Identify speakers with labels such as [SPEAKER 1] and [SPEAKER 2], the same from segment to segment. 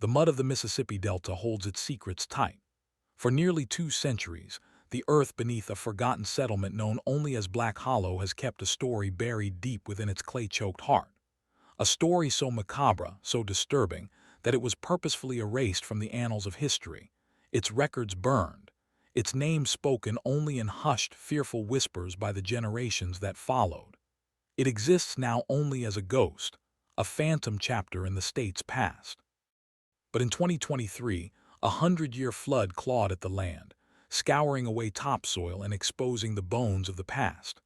[SPEAKER 1] The mud of the Mississippi Delta holds its secrets tight. For nearly 2 centuries, the earth beneath a forgotten settlement known only as Black Hollow has kept a story buried deep within its clay-choked heart. A story so macabre, so disturbing, that it was purposefully erased from the annals of history, its records burned, its name spoken only in hushed, fearful whispers by the generations that followed. It exists now only as a ghost, a phantom chapter in the state's past. But in 2023, a 100-year flood clawed at the land, scouring away topsoil and exposing the bones of the past.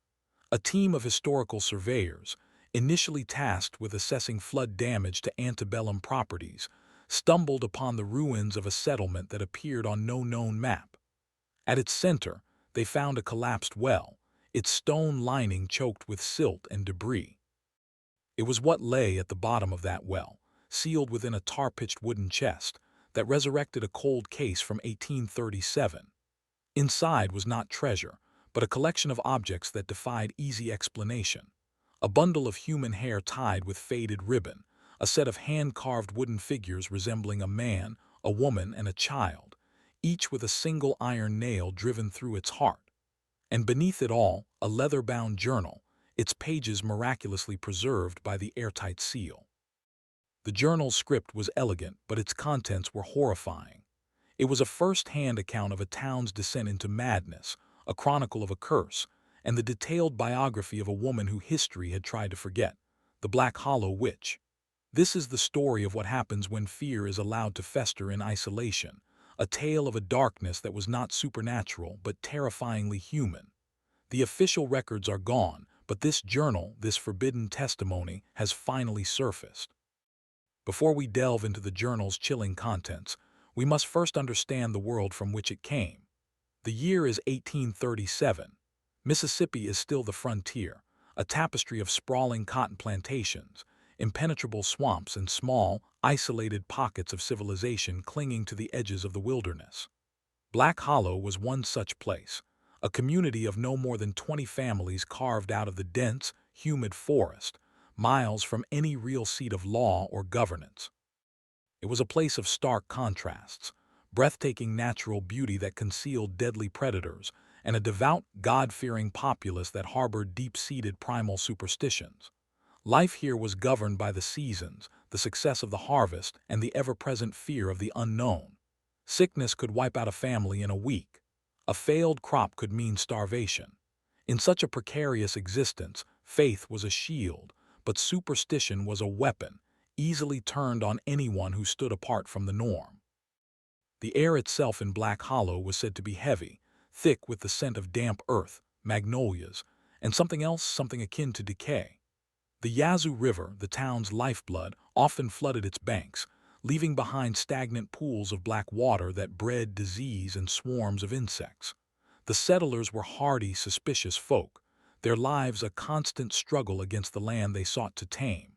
[SPEAKER 1] A team of historical surveyors, initially tasked with assessing flood damage to antebellum properties, stumbled upon the ruins of a settlement that appeared on no known map. At its center, they found a collapsed well, its stone lining choked with silt and debris. It was what lay at the bottom of that well, sealed within a tar-pitched wooden chest, that resurrected a cold case from 1837. Inside was not treasure, but a collection of objects that defied easy explanation. A bundle of human hair tied with faded ribbon, a set of hand-carved wooden figures resembling a man, a woman, and a child, each with a single iron nail driven through its heart. And beneath it all, a leather-bound journal, its pages miraculously preserved by the airtight seal. The journal's script was elegant, but its contents were horrifying. It was a first-hand account of a town's descent into madness, a chronicle of a curse, and the detailed biography of a woman who history had tried to forget, the Black Hollow Witch. This is the story of what happens when fear is allowed to fester in isolation, a tale of a darkness that was not supernatural but terrifyingly human. The official records are gone, but this journal, this forbidden testimony, has finally surfaced. Before we delve into the journal's chilling contents, we must first understand the world from which it came. The year is 1837. Mississippi is still the frontier, a tapestry of sprawling cotton plantations, impenetrable swamps, and small, isolated pockets of civilization clinging to the edges of the wilderness. Black Hollow was one such place, a community of no more than 20 families carved out of the dense, humid forest, miles from any real seat of law or governance. It was a place of stark contrasts, breathtaking natural beauty that concealed deadly predators, and a devout, God-fearing populace that harbored deep-seated primal superstitions. Life here was governed by the seasons, the success of the harvest, and the ever-present fear of the unknown. Sickness could wipe out a family in a week. A failed crop could mean starvation. In such a precarious existence, faith was a shield, but superstition was a weapon, easily turned on anyone who stood apart from the norm. The air itself in Black Hollow was said to be heavy, thick with the scent of damp earth, magnolias, and something else, something akin to decay. The Yazoo River, the town's lifeblood, often flooded its banks, leaving behind stagnant pools of black water that bred disease and swarms of insects. The settlers were hardy, suspicious folk, their lives a constant struggle against the land they sought to tame.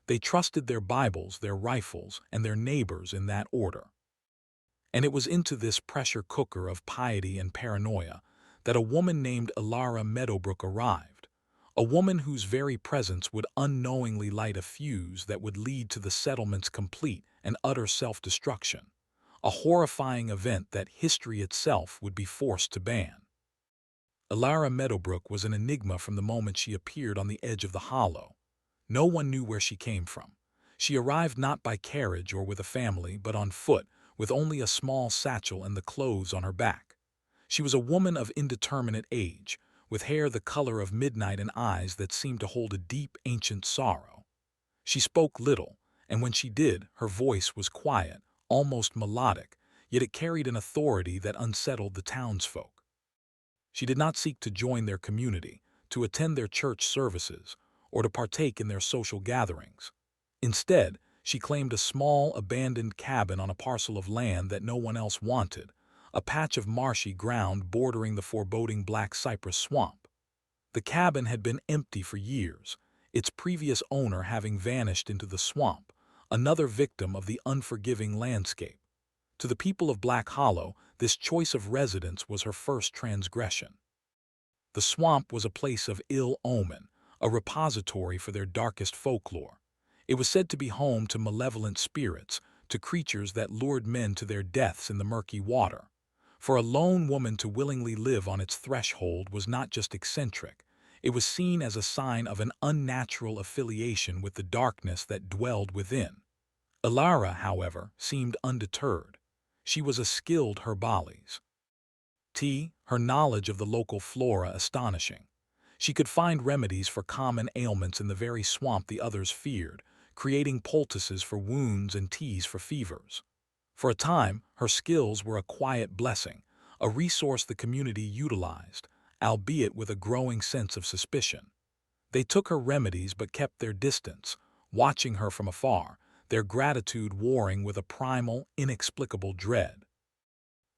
[SPEAKER 1] They trusted their Bibles, their rifles, and their neighbors in that order. And it was into this pressure cooker of piety and paranoia that a woman named Elara Meadowbrook arrived, a woman whose very presence would unknowingly light a fuse that would lead to the settlement's complete and utter self-destruction, a horrifying event that history itself would be forced to ban. Elara Meadowbrook was an enigma from the moment she appeared on the edge of the hollow. No one knew where she came from. She arrived not by carriage or with a family, but on foot, with only a small satchel and the clothes on her back. She was a woman of indeterminate age, with hair the color of midnight and eyes that seemed to hold a deep, ancient sorrow. She spoke little, and when she did, her voice was quiet, almost melodic, yet it carried an authority that unsettled the townsfolk. She did not seek to join their community, to attend their church services, or to partake in their social gatherings. Instead, she claimed a small, abandoned cabin on a parcel of land that no one else wanted, a patch of marshy ground bordering the foreboding Black Cypress Swamp. The cabin had been empty for years, its previous owner having vanished into the swamp, another victim of the unforgiving landscape. To the people of Black Hollow, this choice of residence was her first transgression. The swamp was a place of ill omen, a repository for their darkest folklore. It was said to be home to malevolent spirits, to creatures that lured men to their deaths in the murky water. For a lone woman to willingly live on its threshold was not just eccentric, it was seen as a sign of an unnatural affiliation with the darkness that dwelled within. Ilara, however, seemed undeterred. She was a skilled herbalist. Her knowledge of the local flora astonishing. She could find remedies for common ailments in the very swamp the others feared, creating poultices for wounds and teas for fevers. For a time, her skills were a quiet blessing, a resource the community utilized, albeit with a growing sense of suspicion. They took her remedies but kept their distance, watching her from afar, their gratitude warring with a primal, inexplicable dread.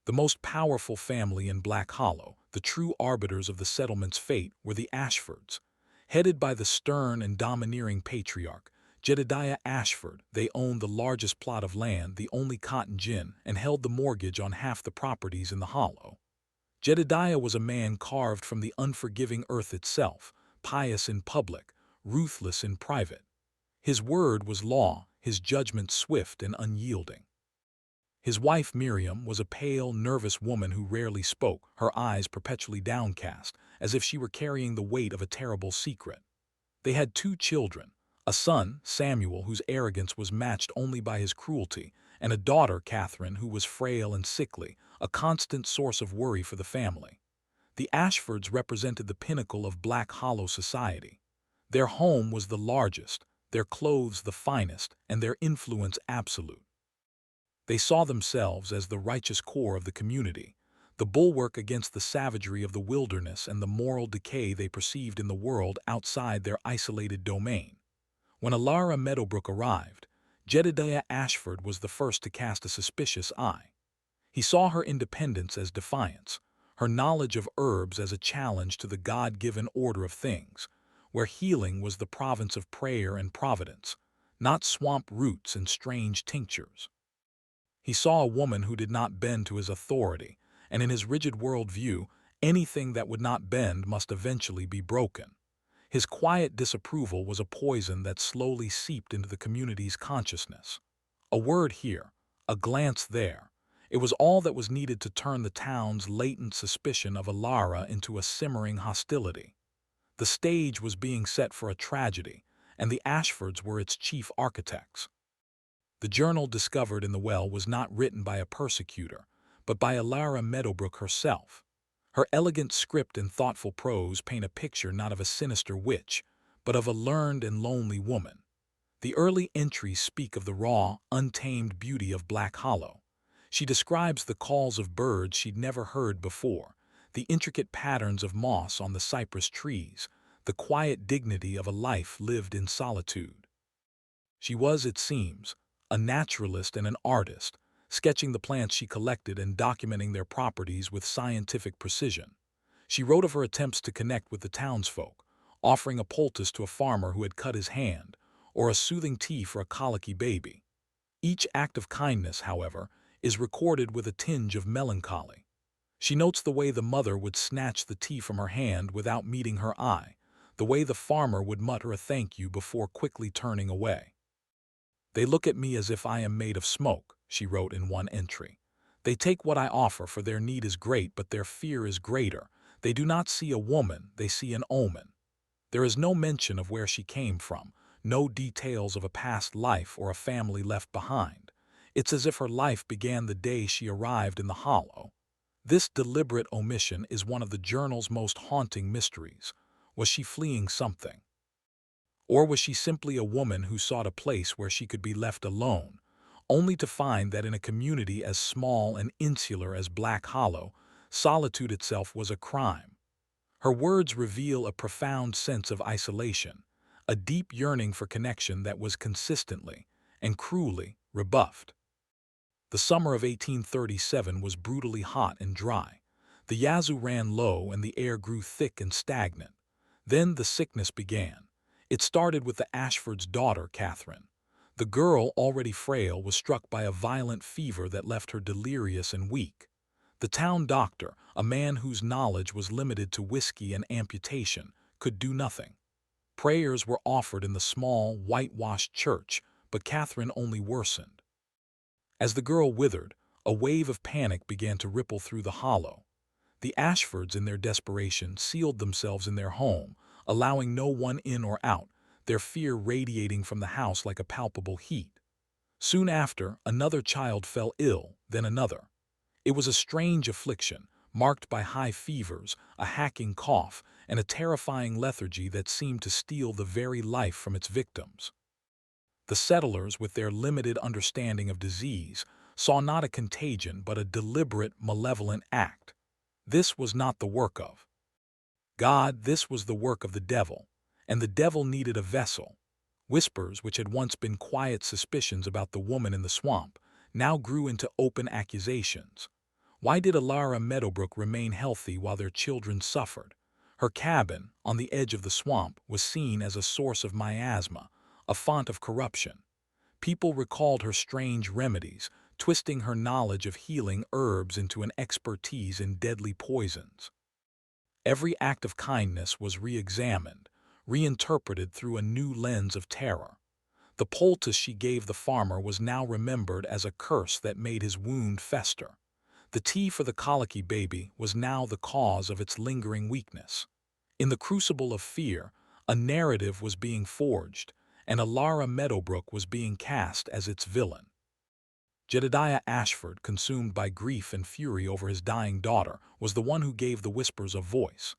[SPEAKER 1] The most powerful family in Black Hollow, the true arbiters of the settlement's fate, were the Ashfords. Headed by the stern and domineering patriarch, Jedediah Ashford, they owned the largest plot of land, the only cotton gin, and held the mortgage on half the properties in the hollow. Jedediah was a man carved from the unforgiving earth itself, pious in public, ruthless in private. His word was law, his judgment swift and unyielding. His wife Miriam was a pale, nervous woman who rarely spoke, her eyes perpetually downcast, as if she were carrying the weight of a terrible secret. They had 2 children, a son, Samuel, whose arrogance was matched only by his cruelty, and a daughter, Catherine, who was frail and sickly, a constant source of worry for the family. The Ashfords represented the pinnacle of Black Hollow society. Their home was the largest, their clothes the finest, and their influence absolute. They saw themselves as the righteous core of the community, the bulwark against the savagery of the wilderness and the moral decay they perceived in the world outside their isolated domain. When Ilara Meadowbrook arrived, Jedediah Ashford was the first to cast a suspicious eye. He saw her independence as defiance, her knowledge of herbs as a challenge to the God-given order of things, where healing was the province of prayer and providence, not swamp roots and strange tinctures. He saw a woman who did not bend to his authority, and in his rigid worldview, anything that would not bend must eventually be broken. His quiet disapproval was a poison that slowly seeped into the community's consciousness. A word here, a glance there. It was all that was needed to turn the town's latent suspicion of Ilara into a simmering hostility. The stage was being set for a tragedy, and the Ashfords were its chief architects. The journal discovered in the well was not written by a persecutor, but by Ilara Meadowbrook herself. Her elegant script and thoughtful prose paint a picture not of a sinister witch, but of a learned and lonely woman. The early entries speak of the raw, untamed beauty of Black Hollow. She describes the calls of birds she'd never heard before, the intricate patterns of moss on the cypress trees, the quiet dignity of a life lived in solitude. She was, it seems, a naturalist and an artist, sketching the plants she collected and documenting their properties with scientific precision. She wrote of her attempts to connect with the townsfolk, offering a poultice to a farmer who had cut his hand, or a soothing tea for a colicky baby. Each act of kindness, however, is recorded with a tinge of melancholy. She notes the way the mother would snatch the tea from her hand without meeting her eye, the way the farmer would mutter a thank you before quickly turning away. "They look at me as if I am made of smoke," she wrote in one entry. "They take what I offer, for their need is great, but their fear is greater. They do not see a woman, they see an omen." There is no mention of where she came from, no details of a past life or a family left behind. It's as if her life began the day she arrived in the hollow. This deliberate omission is one of the journal's most haunting mysteries. Was she fleeing something? Or was she simply a woman who sought a place where she could be left alone, only to find that in a community as small and insular as Black Hollow, solitude itself was a crime? Her words reveal a profound sense of isolation, a deep yearning for connection that was consistently and cruelly rebuffed. The summer of 1837 was brutally hot and dry. The Yazoo ran low and the air grew thick and stagnant. Then the sickness began. It started with the Ashford's daughter, Catherine. The girl, already frail, was struck by a violent fever that left her delirious and weak. The town doctor, a man whose knowledge was limited to whiskey and amputation, could do nothing. Prayers were offered in the small, whitewashed church, but Catherine only worsened. As the girl withered, a wave of panic began to ripple through the hollow. The Ashfords, in their desperation, sealed themselves in their home, allowing no one in or out, their fear radiating from the house like a palpable heat. Soon after, another child fell ill, then another. It was a strange affliction, marked by high fevers, a hacking cough, and a terrifying lethargy that seemed to steal the very life from its victims. The settlers, with their limited understanding of disease, saw not a contagion but a deliberate, malevolent act. This was not the work of God, this was the work of the devil, and the devil needed a vessel. Whispers, which had once been quiet suspicions about the woman in the swamp, now grew into open accusations. Why did Alara Meadowbrook remain healthy while their children suffered? Her cabin, on the edge of the swamp, was seen as a source of miasma, a font of corruption. People recalled her strange remedies, twisting her knowledge of healing herbs into an expertise in deadly poisons. Every act of kindness was re-examined, reinterpreted through a new lens of terror. The poultice she gave the farmer was now remembered as a curse that made his wound fester. The tea for the colicky baby was now the cause of its lingering weakness. In the crucible of fear, a narrative was being forged, and Alara Meadowbrook was being cast as its villain. Jedediah Ashford, consumed by grief and fury over his dying daughter, was the one who gave the whispers a voice.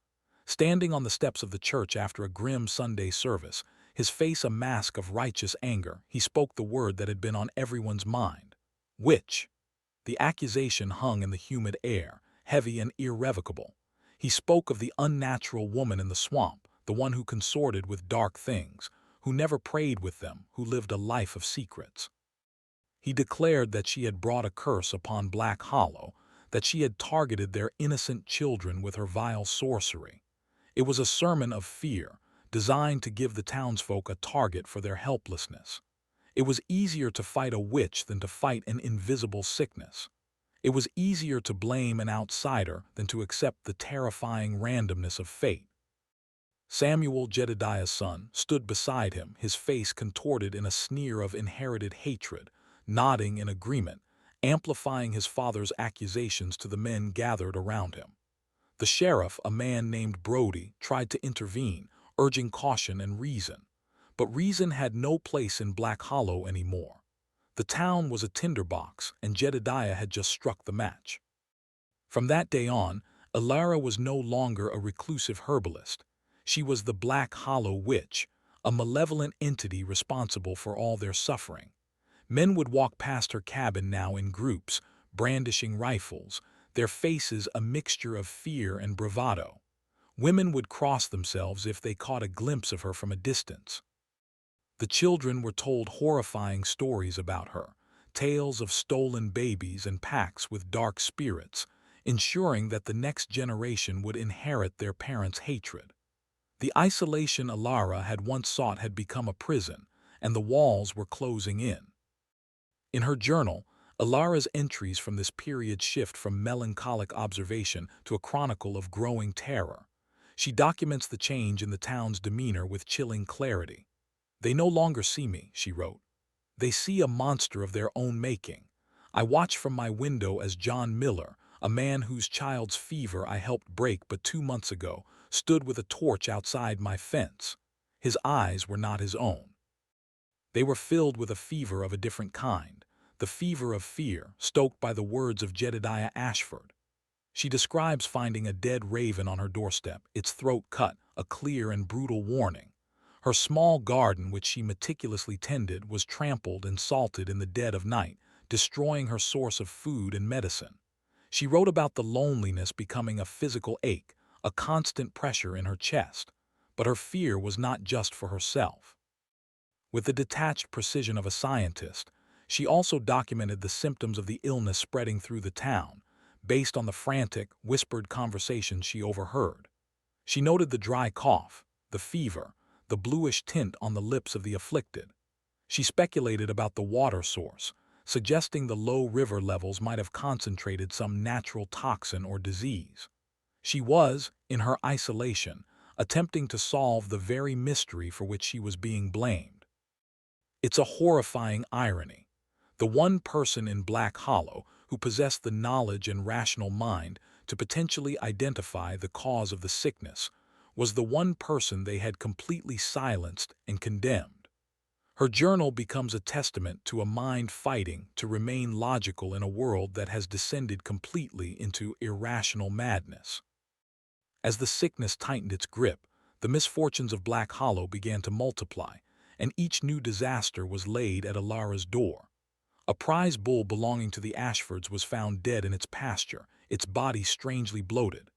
[SPEAKER 1] Standing on the steps of the church after a grim Sunday service, his face a mask of righteous anger, he spoke the word that had been on everyone's mind. Witch. The accusation hung in the humid air, heavy and irrevocable. He spoke of the unnatural woman in the swamp, the one who consorted with dark things, who never prayed with them, who lived a life of secrets. He declared that she had brought a curse upon Black Hollow, that she had targeted their innocent children with her vile sorcery. It was a sermon of fear, designed to give the townsfolk a target for their helplessness. It was easier to fight a witch than to fight an invisible sickness. It was easier to blame an outsider than to accept the terrifying randomness of fate. Samuel, Jedediah's son, stood beside him, his face contorted in a sneer of inherited hatred, nodding in agreement, amplifying his father's accusations to the men gathered around him. The sheriff, a man named Brody, tried to intervene, urging caution and reason. But reason had no place in Black Hollow anymore. The town was a tinderbox, and Jedediah had just struck the match. From that day on, Alara was no longer a reclusive herbalist. She was the Black Hollow Witch, a malevolent entity responsible for all their suffering. Men would walk past her cabin now in groups, brandishing rifles, their faces a mixture of fear and bravado. Women would cross themselves if they caught a glimpse of her from a distance. The children were told horrifying stories about her, tales of stolen babies and pacts with dark spirits, ensuring that the next generation would inherit their parents' hatred. The isolation Alara had once sought had become a prison, and the walls were closing in. In her journal, Alara's entries from this period shift from melancholic observation to a chronicle of growing terror. She documents the change in the town's demeanor with chilling clarity. "They no longer see me," she wrote. "They see a monster of their own making. I watch from my window as John Miller, a man whose child's fever I helped break but 2 months ago, stood with a torch outside my fence. His eyes were not his own. They were filled with a fever of a different kind, the fever of fear, stoked by the words of Jedediah Ashford." She describes finding a dead raven on her doorstep, its throat cut, a clear and brutal warning. Her small garden, which she meticulously tended, was trampled and salted in the dead of night, destroying her source of food and medicine. She wrote about the loneliness becoming a physical ache, a constant pressure in her chest. But her fear was not just for herself. With the detached precision of a scientist, she also documented the symptoms of the illness spreading through the town, based on the frantic, whispered conversations she overheard. She noted the dry cough, the fever, the bluish tint on the lips of the afflicted. She speculated about the water source, suggesting the low river levels might have concentrated some natural toxin or disease. She was, in her isolation, attempting to solve the very mystery for which she was being blamed. It's a horrifying irony. The one person in Black Hollow who possessed the knowledge and rational mind to potentially identify the cause of the sickness was the one person they had completely silenced and condemned. Her journal becomes a testament to a mind fighting to remain logical in a world that has descended completely into irrational madness. As the sickness tightened its grip, the misfortunes of Black Hollow began to multiply, and each new disaster was laid at Alara's door. A prize bull belonging to the Ashfords was found dead in its pasture, its body strangely bloated.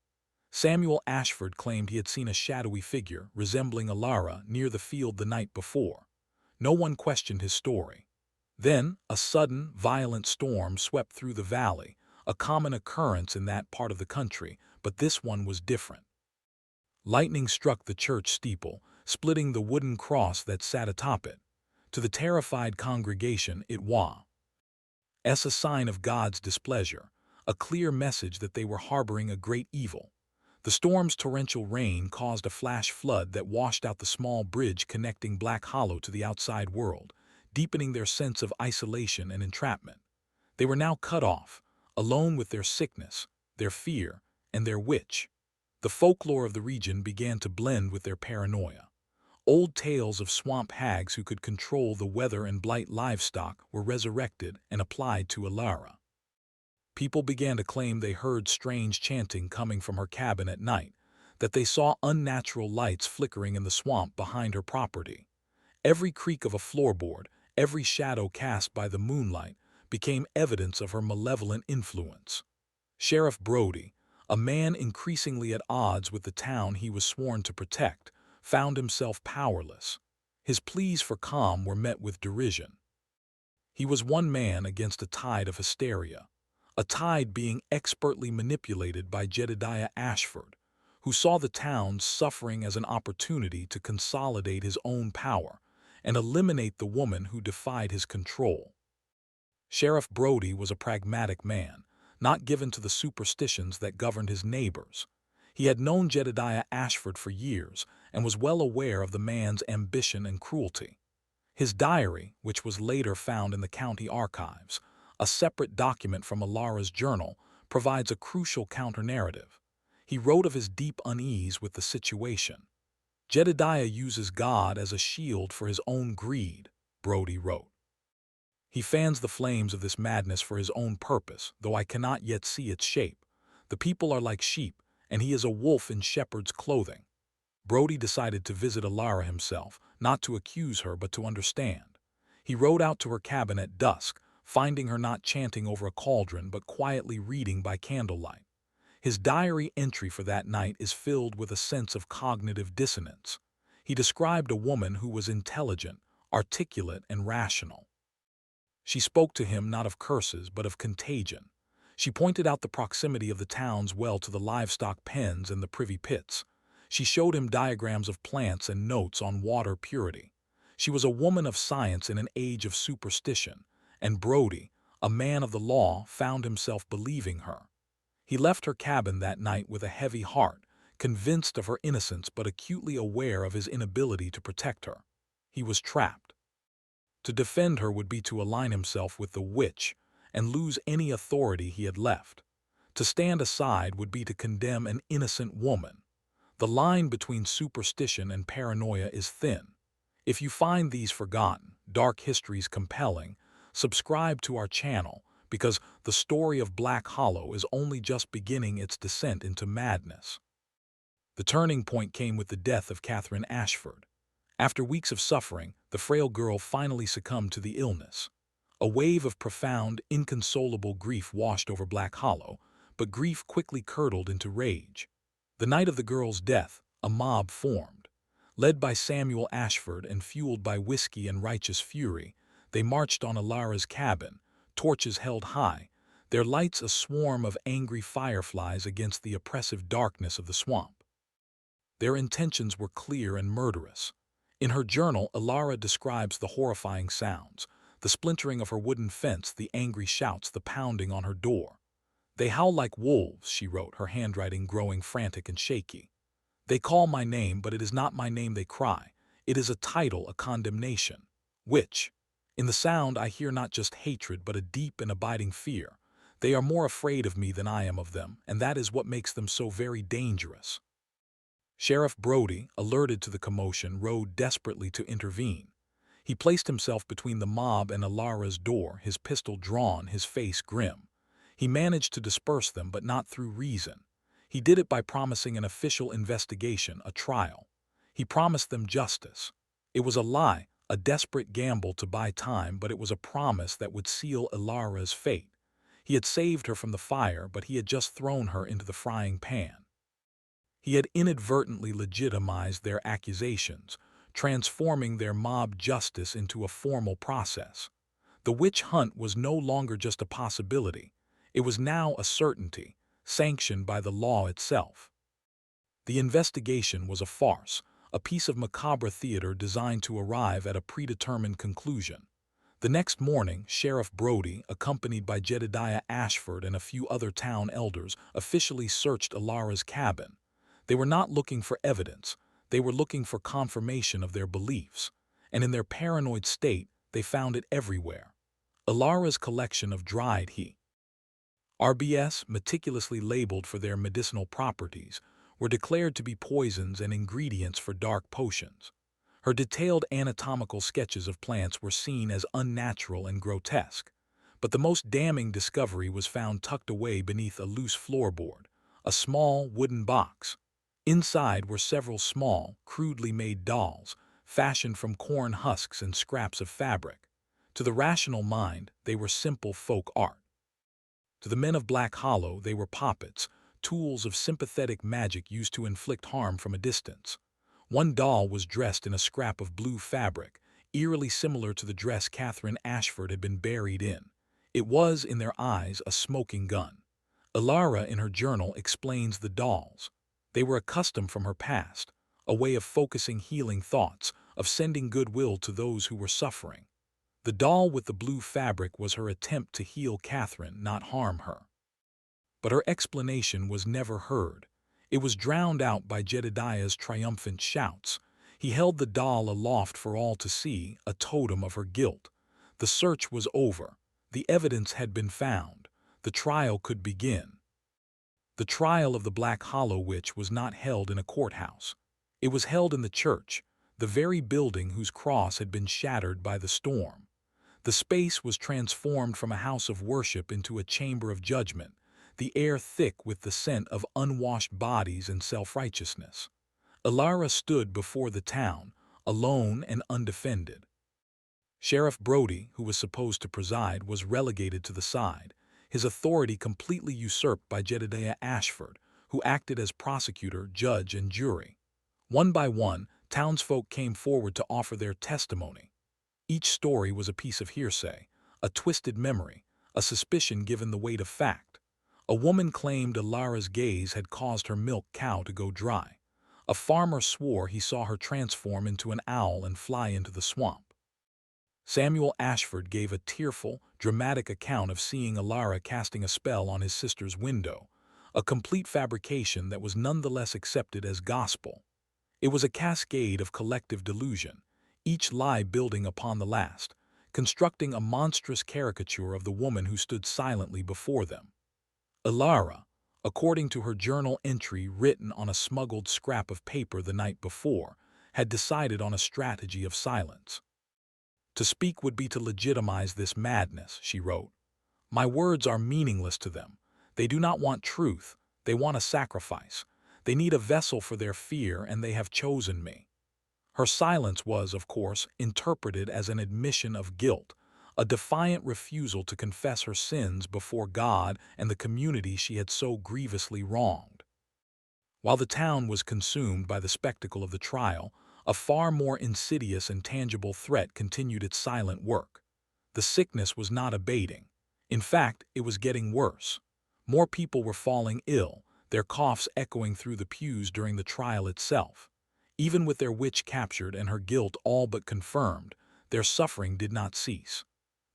[SPEAKER 1] Samuel Ashford claimed he had seen a shadowy figure resembling Alara near the field the night before. No one questioned his story. Then, a sudden, violent storm swept through the valley, a common occurrence in that part of the country, but this one was different. Lightning struck the church steeple, splitting the wooden cross that sat atop it. To the terrified congregation, it was a sign of God's displeasure, a clear message that they were harboring a great evil. The storm's torrential rain caused a flash flood that washed out the small bridge connecting Black Hollow to the outside world, deepening their sense of isolation and entrapment. They were now cut off, alone with their sickness, their fear, and their witch. The folklore of the region began to blend with their paranoia. Old tales of swamp hags who could control the weather and blight livestock were resurrected and applied to Alara. People began to claim they heard strange chanting coming from her cabin at night, that they saw unnatural lights flickering in the swamp behind her property. Every creak of a floorboard, every shadow cast by the moonlight, became evidence of her malevolent influence. Sheriff Brody, a man increasingly at odds with the town he was sworn to protect, found himself powerless. His pleas for calm were met with derision. He was one man against a tide of hysteria, a tide being expertly manipulated by Jedediah Ashford, who saw the town's suffering as an opportunity to consolidate his own power and eliminate the woman who defied his control. Sheriff Brody was a pragmatic man, not given to the superstitions that governed his neighbors. He had known Jedediah Ashford for years and was well aware of the man's ambition and cruelty. His diary, which was later found in the county archives, a separate document from Alara's journal, provides a crucial counter-narrative. He wrote of his deep unease with the situation. Jedediah uses God as a shield for his own greed, Brody wrote. He fans the flames of this madness for his own purpose, though I cannot yet see its shape. The people are like sheep, and he is a wolf in shepherd's clothing. Brody decided to visit Alara himself, not to accuse her but to understand. He rode out to her cabin at dusk, finding her not chanting over a cauldron but quietly reading by candlelight. His diary entry for that night is filled with a sense of cognitive dissonance. He described a woman who was intelligent, articulate, and rational. She spoke to him not of curses but of contagion. She pointed out the proximity of the town's well to the livestock pens and the privy pits. She showed him diagrams of plants and notes on water purity. She was a woman of science in an age of superstition, and Brody, a man of the law, found himself believing her. He left her cabin that night with a heavy heart, convinced of her innocence but acutely aware of his inability to protect her. He was trapped. To defend her would be to align himself with the witch and lose any authority he had left. To stand aside would be to condemn an innocent woman. The line between superstition and paranoia is thin. If you find these forgotten, dark histories compelling, subscribe to our channel because the story of Black Hollow is only just beginning its descent into madness. The turning point came with the death of Catherine Ashford. After weeks of suffering, the frail girl finally succumbed to the illness. A wave of profound, inconsolable grief washed over Black Hollow, but grief quickly curdled into rage. The night of the girl's death, a mob formed. Led by Samuel Ashford and fueled by whiskey and righteous fury, they marched on Alara's cabin, torches held high, their lights a swarm of angry fireflies against the oppressive darkness of the swamp. Their intentions were clear and murderous. In her journal, Alara describes the horrifying sounds, the splintering of her wooden fence, the angry shouts, the pounding on her door. "They howl like wolves," she wrote, her handwriting growing frantic and shaky. "They call my name, but it is not my name they cry. It is a title, a condemnation. Witch. In the sound I hear not just hatred but a deep and abiding fear. They are more afraid of me than I am of them, and that is what makes them so very dangerous." Sheriff Brody, alerted to the commotion, rode desperately to intervene. He placed himself between the mob and Alara's door, his pistol drawn, his face grim. He managed to disperse them, but not through reason. He did it by promising an official investigation, a trial. He promised them justice. It was a lie, a desperate gamble to buy time, but it was a promise that would seal Alara's fate. He had saved her from the fire, but he had just thrown her into the frying pan. He had inadvertently legitimized their accusations, transforming their mob justice into a formal process. The witch hunt was no longer just a possibility. It was now a certainty, sanctioned by the law itself. The investigation was a farce, a piece of macabre theater designed to arrive at a predetermined conclusion. The next morning, Sheriff Brody, accompanied by Jedediah Ashford and a few other town elders, officially searched Alara's cabin. They were not looking for evidence. They were looking for confirmation of their beliefs. And in their paranoid state, they found it everywhere. Alara's collection of dried herbs, meticulously labeled for their medicinal properties, were declared to be poisons and ingredients for dark potions. Her detailed anatomical sketches of plants were seen as unnatural and grotesque. But the most damning discovery was found tucked away beneath a loose floorboard, a small wooden box. Inside were several small, crudely made dolls, fashioned from corn husks and scraps of fabric. To the rational mind, they were simple folk art. To the men of Black Hollow, they were puppets, tools of sympathetic magic used to inflict harm from a distance. One doll was dressed in a scrap of blue fabric, eerily similar to the dress Catherine Ashford had been buried in. It was, in their eyes, a smoking gun. Alara, in her journal, explains the dolls. They were a custom from her past, a way of focusing healing thoughts, of sending goodwill to those who were suffering. The doll with the blue fabric was her attempt to heal Catherine, not harm her. But her explanation was never heard. It was drowned out by Jedediah's triumphant shouts. He held the doll aloft for all to see, a totem of her guilt. The search was over. The evidence had been found. The trial could begin. The trial of the Black Hollow Witch was not held in a courthouse. It was held in the church, the very building whose cross had been shattered by the storm. The space was transformed from a house of worship into a chamber of judgment, the air thick with the scent of unwashed bodies and self-righteousness. Alara stood before the town, alone and undefended. Sheriff Brody, who was supposed to preside, was relegated to the side, his authority completely usurped by Jedediah Ashford, who acted as prosecutor, judge, and jury. One by one, townsfolk came forward to offer their testimony. Each story was a piece of hearsay, a twisted memory, a suspicion given the weight of fact. A woman claimed Alara's gaze had caused her milk cow to go dry. A farmer swore he saw her transform into an owl and fly into the swamp. Samuel Ashford gave a tearful, dramatic account of seeing Alara casting a spell on his sister's window, a complete fabrication that was nonetheless accepted as gospel. It was a cascade of collective delusion, each lie building upon the last, constructing a monstrous caricature of the woman who stood silently before them. Alara, according to her journal entry written on a smuggled scrap of paper the night before, had decided on a strategy of silence. To speak would be to legitimize this madness, she wrote. My words are meaningless to them. They do not want truth. They want a sacrifice. They need a vessel for their fear, and they have chosen me. Her silence was, of course, interpreted as an admission of guilt, a defiant refusal to confess her sins before God and the community she had so grievously wronged. While the town was consumed by the spectacle of the trial, a far more insidious and tangible threat continued its silent work. The sickness was not abating. In fact, it was getting worse. More people were falling ill, their coughs echoing through the pews during the trial itself. Even with their witch captured and her guilt all but confirmed, their suffering did not cease.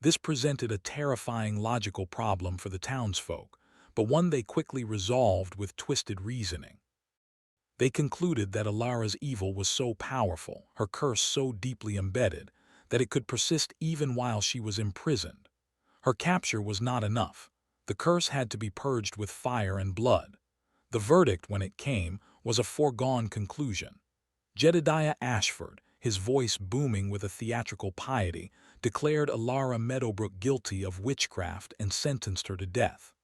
[SPEAKER 1] This presented a terrifying logical problem for the townsfolk, but one they quickly resolved with twisted reasoning. They concluded that Alara's evil was so powerful, her curse so deeply embedded, that it could persist even while she was imprisoned. Her capture was not enough. The curse had to be purged with fire and blood. The verdict, when it came, was a foregone conclusion. Jedediah Ashford, his voice booming with a theatrical piety, declared Alara Meadowbrook guilty of witchcraft and sentenced her to death.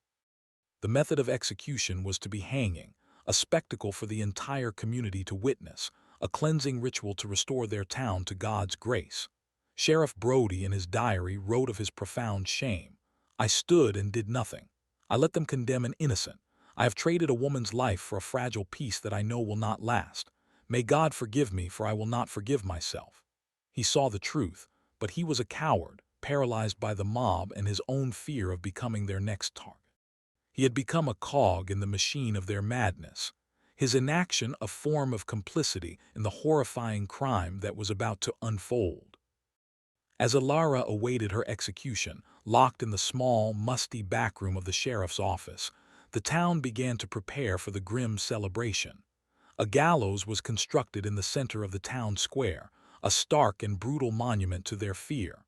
[SPEAKER 1] The method of execution was to be hanging, a spectacle for the entire community to witness, a cleansing ritual to restore their town to God's grace. Sheriff Brody in his diary wrote of his profound shame. "I stood and did nothing. I let them condemn an innocent. I have traded a woman's life for a fragile peace that I know will not last. May God forgive me, for I will not forgive myself." He saw the truth, but he was a coward, paralyzed by the mob and his own fear of becoming their next target. He had become a cog in the machine of their madness, his inaction a form of complicity in the horrifying crime that was about to unfold. As Alara awaited her execution, locked in the small, musty backroom of the sheriff's office, the town began to prepare for the grim celebration. A gallows was constructed in the center of the town square, a stark and brutal monument to their fear.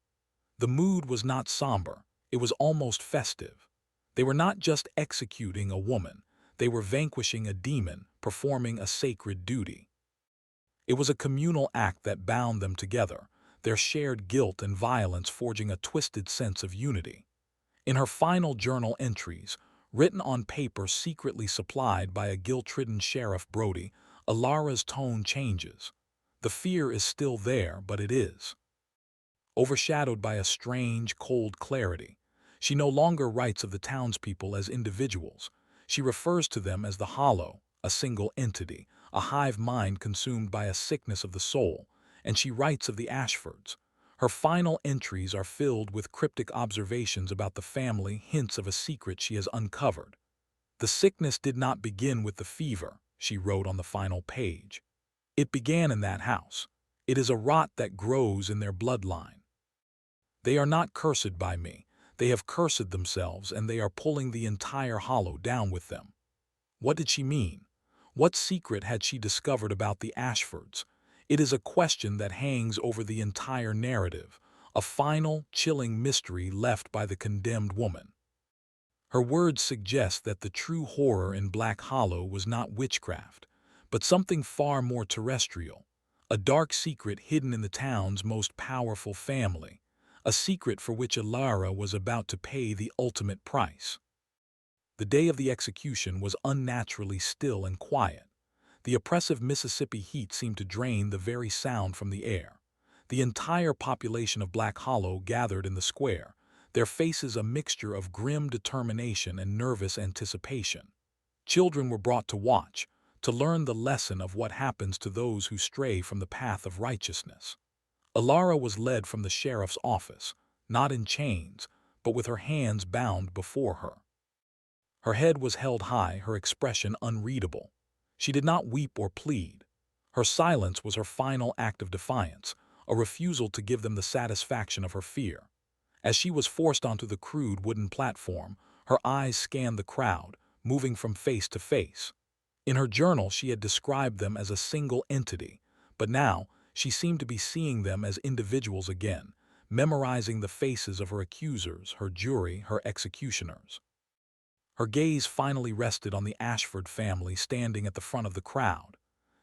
[SPEAKER 1] The mood was not somber, it was almost festive. They were not just executing a woman, they were vanquishing a demon, performing a sacred duty. It was a communal act that bound them together, their shared guilt and violence forging a twisted sense of unity. In her final journal entries, written on paper secretly supplied by a guilt-ridden Sheriff Brody, Alara's tone changes. The fear is still there, but it is overshadowed by a strange, cold clarity. She no longer writes of the townspeople as individuals. She refers to them as the hollow, a single entity, a hive mind consumed by a sickness of the soul, and she writes of the Ashfords. Her final entries are filled with cryptic observations about the family, hints of a secret she has uncovered. "The sickness did not begin with the fever," she wrote on the final page. "It began in that house. It is a rot that grows in their bloodline. They are not cursed by me. They have cursed themselves, and they are pulling the entire hollow down with them." What did she mean? What secret had she discovered about the Ashfords? It is a question that hangs over the entire narrative, a final, chilling mystery left by the condemned woman. Her words suggest that the true horror in Black Hollow was not witchcraft, but something far more terrestrial, a dark secret hidden in the town's most powerful family, a secret for which Alara was about to pay the ultimate price. The day of the execution was unnaturally still and quiet. The oppressive Mississippi heat seemed to drain the very sound from the air. The entire population of Black Hollow gathered in the square, their faces a mixture of grim determination and nervous anticipation. Children were brought to watch, to learn the lesson of what happens to those who stray from the path of righteousness. Alara was led from the sheriff's office, not in chains, but with her hands bound before her. Her head was held high, her expression unreadable. She did not weep or plead. Her silence was her final act of defiance, a refusal to give them the satisfaction of her fear. As she was forced onto the crude wooden platform, her eyes scanned the crowd, moving from face to face. In her journal, she had described them as a single entity, but now she seemed to be seeing them as individuals again, memorizing the faces of her accusers, her jury, her executioners. Her gaze finally rested on the Ashford family standing at the front of the crowd.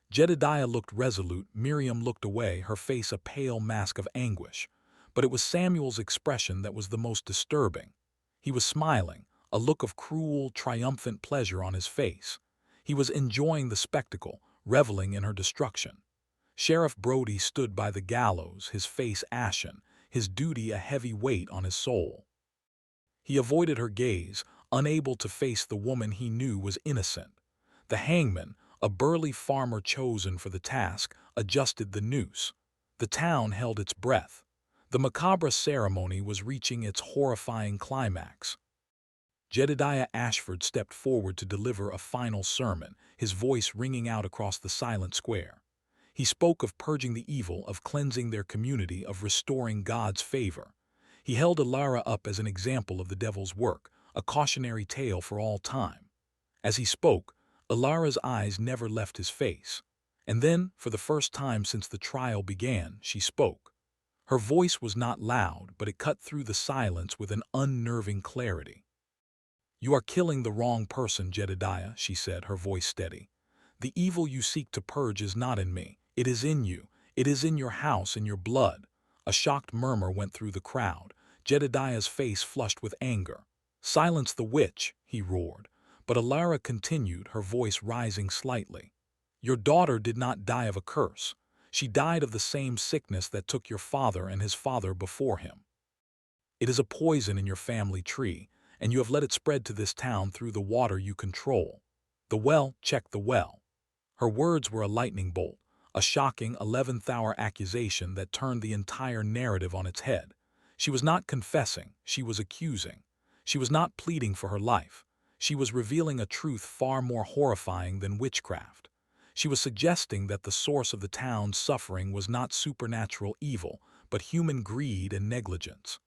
[SPEAKER 1] Jedediah looked resolute, Miriam looked away, her face a pale mask of anguish. But it was Samuel's expression that was the most disturbing. He was smiling, a look of cruel, triumphant pleasure on his face. He was enjoying the spectacle, reveling in her destruction. Sheriff Brody stood by the gallows, his face ashen, his duty a heavy weight on his soul. He avoided her gaze, unable to face the woman he knew was innocent. The hangman, a burly farmer chosen for the task, adjusted the noose. The town held its breath. The macabre ceremony was reaching its horrifying climax. Jedediah Ashford stepped forward to deliver a final sermon, his voice ringing out across the silent square. He spoke of purging the evil, of cleansing their community, of restoring God's favor. He held Alara up as an example of the devil's work, a cautionary tale for all time. As he spoke, Alara's eyes never left his face. And then, for the first time since the trial began, she spoke. Her voice was not loud, but it cut through the silence with an unnerving clarity. "You are killing the wrong person, Jedediah," she said, her voice steady. "The evil you seek to purge is not in me. It is in you. It is in your house, in your blood." A shocked murmur went through the crowd. Jedediah's face flushed with anger. "Silence the witch," he roared. But Alara continued, her voice rising slightly. "Your daughter did not die of a curse. She died of the same sickness that took your father and his father before him. It is a poison in your family tree, and you have let it spread to this town through the water you control. The well, check the well." Her words were a lightning bolt, a shocking 11th-hour accusation that turned the entire narrative on its head. She was not confessing, she was accusing. She was not pleading for her life. She was revealing a truth far more horrifying than witchcraft. She was suggesting that the source of the town's suffering was not supernatural evil, but human greed and negligence.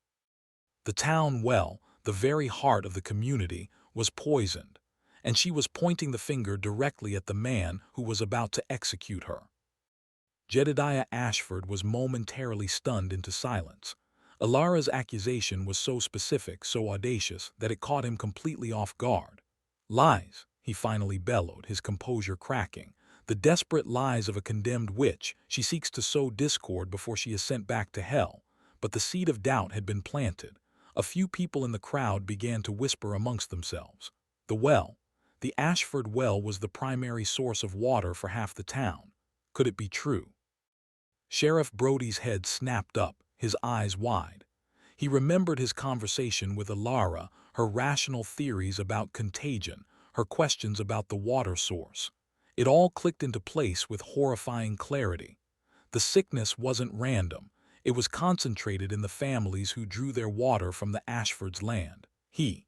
[SPEAKER 1] The town well, the very heart of the community, was poisoned, and she was pointing the finger directly at the man who was about to execute her. Jedediah Ashford was momentarily stunned into silence. Alara's accusation was so specific, so audacious, that it caught him completely off guard. "Lies," he finally bellowed, his composure cracking. "The desperate lies of a condemned witch. She seeks to sow discord before she is sent back to hell." But the seed of doubt had been planted. A few people in the crowd began to whisper amongst themselves. The well, the Ashford well, was the primary source of water for half the town. Could it be true? Sheriff Brody's head snapped up, his eyes wide. He remembered his conversation with Alara, her rational theories about contagion, her questions about the water source. It all clicked into place with horrifying clarity. The sickness wasn't random. It was concentrated in the families who drew their water from the Ashford's land. He